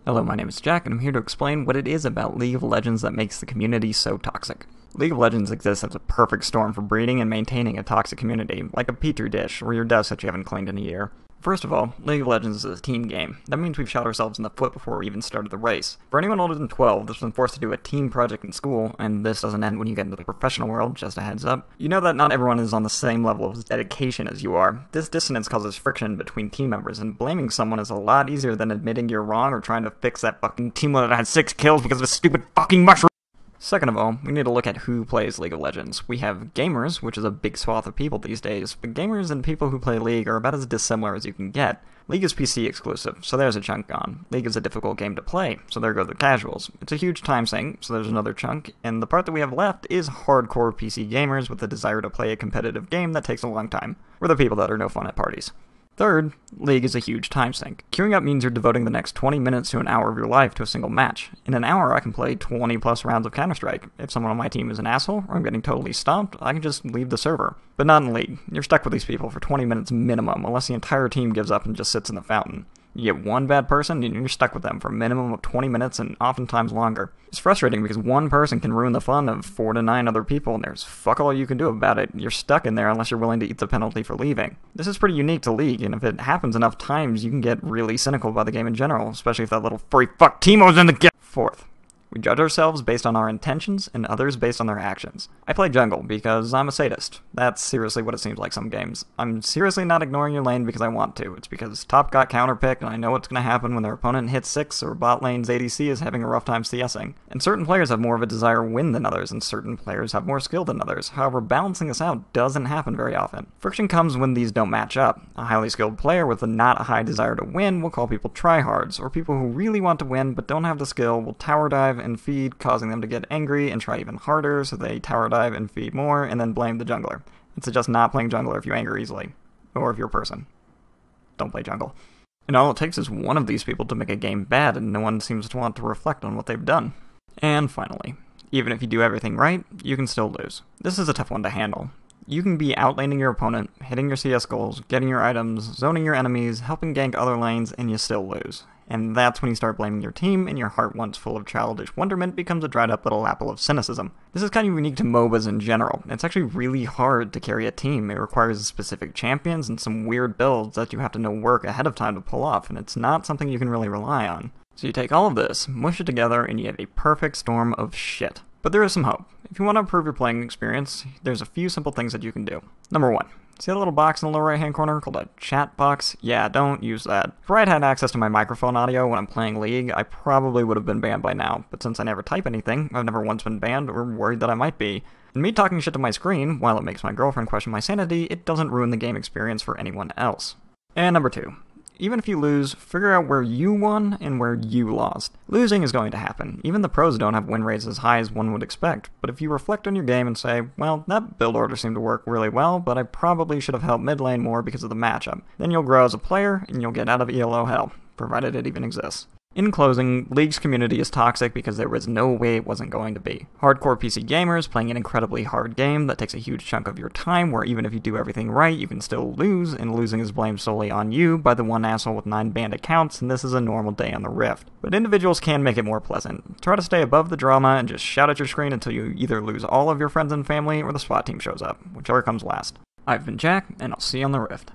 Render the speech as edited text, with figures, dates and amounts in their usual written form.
Hello, my name is Jack, and I'm here to explain what it is about League of Legends that makes the community so toxic. League of Legends exists as a perfect storm for breeding and maintaining a toxic community, like a petri dish or your desk that you haven't cleaned in a year. First of all, League of Legends is a team game. That means we've shot ourselves in the foot before we even started the race. For anyone older than 12 that's been forced to do a team project in school, and this doesn't end when you get into the professional world, just a heads up, you know that not everyone is on the same level of dedication as you are. This dissonance causes friction between team members, and blaming someone is a lot easier than admitting you're wrong or trying to fix that fucking team that had 6 kills because of a stupid fucking mushroom. Second of all, we need to look at who plays League of Legends. We have gamers, which is a big swath of people these days, but gamers and people who play League are about as dissimilar as you can get. League is PC exclusive, so there's a chunk gone. League is a difficult game to play, so there go the casuals. It's a huge time sink, so there's another chunk, and the part that we have left is hardcore PC gamers with the desire to play a competitive game that takes a long time. We're the people that are no fun at parties. Third, League is a huge time sink. Queuing up means you're devoting the next 20 minutes to an hour of your life to a single match. In an hour, I can play 20 plus rounds of Counter-Strike. If someone on my team is an asshole, or I'm getting totally stomped, I can just leave the server. But not in League. You're stuck with these people for 20 minutes minimum, unless the entire team gives up and just sits in the fountain. You get one bad person, and you're stuck with them for a minimum of 20 minutes and oftentimes longer. It's frustrating because one person can ruin the fun of 4 to 9 other people, and there's fuck all you can do about it. You're stuck in there unless you're willing to eat the penalty for leaving. This is pretty unique to League, and if it happens enough times, you can get really cynical about the game in general, especially if that little furry fuck Teemo's in the game. Fourth, we judge ourselves based on our intentions and others based on their actions. I play jungle because I'm a sadist. That's seriously what it seems like some games. I'm seriously not ignoring your lane because I want to. It's because top got counterpicked and I know what's going to happen when their opponent hits 6 or bot lane's ADC is having a rough time CSing. And certain players have more of a desire to win than others, and certain players have more skill than others. However, balancing this out doesn't happen very often. Friction comes when these don't match up. A highly skilled player with a not high desire to win will call people tryhards, or people who really want to win but don't have the skill will tower dive and feed, causing them to get angry and try even harder, so they tower dive and feed more, and then blame the jungler. It's just not playing jungler if you anger easily. Or if you're a person. Don't play jungle. And all it takes is one of these people to make a game bad, and no one seems to want to reflect on what they've done. And finally, even if you do everything right, you can still lose. This is a tough one to handle. You can be outlaning your opponent, hitting your CS goals, getting your items, zoning your enemies, helping gank other lanes, and you still lose. And that's when you start blaming your team, and your heart once full of childish wonderment becomes a dried up little apple of cynicism. This is kind of unique to MOBAs in general. It's actually really hard to carry a team. It requires specific champions and some weird builds that you have to know work ahead of time to pull off, and it's not something you can really rely on. So you take all of this, mush it together, and you have a perfect storm of shit. But there is some hope. If you want to improve your playing experience, there's a few simple things that you can do. Number 1. See that little box in the lower right hand corner called a chat box? Yeah, don't use that. If I had had access to my microphone audio when I'm playing League, I probably would have been banned by now, but since I never type anything, I've never once been banned or worried that I might be. And me talking shit to my screen, while it makes my girlfriend question my sanity, it doesn't ruin the game experience for anyone else. And number 2. Even if you lose, figure out where you won and where you lost. Losing is going to happen. Even the pros don't have win rates as high as one would expect. But if you reflect on your game and say, well, that build order seemed to work really well, but I probably should have helped mid lane more because of the matchup, then you'll grow as a player and you'll get out of ELO hell, provided it even exists. In closing, League's community is toxic because there was no way it wasn't going to be. Hardcore PC gamers playing an incredibly hard game that takes a huge chunk of your time, where even if you do everything right, you can still lose, and losing is blamed solely on you by the one asshole with 9 banned accounts, and this is a normal day on the Rift. But individuals can make it more pleasant. Try to stay above the drama and just shout at your screen until you either lose all of your friends and family or the SWAT team shows up, whichever comes last. I've been Jack, and I'll see you on the Rift.